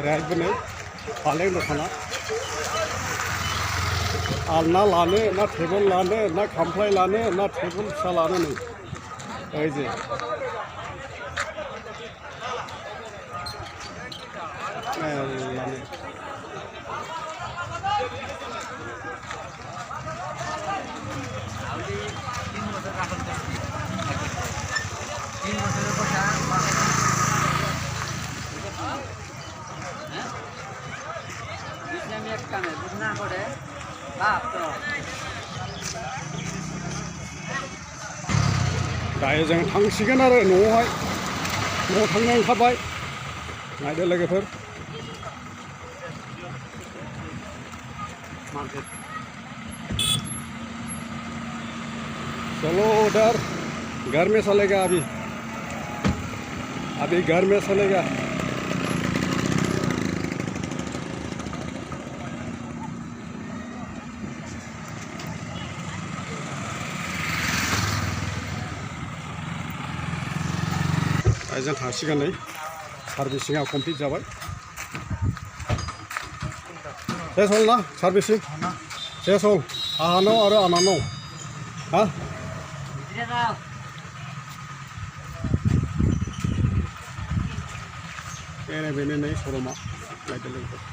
रायबोनो फालें दखाना आलना लानो ना टेबल लानो ना खामफ्लाय लानो ना टेबल फिसा लानो नै ओइ जे लानो दायो जों थांसिगोन आरो न'आवहाय न'आव थांनो ओंखारबाय नायदो लोगोफोर चलो उधर घर में चलेगा अभी घर में चलेगा जों थांसिगोन नै सार्भिसिंआ कमप्लिट जाबाय शेष हल ना सार्भिसिं शेष हल आहानाव आरो आनानाव हा बेनो नै श'रुमा नायदो लोगोफोर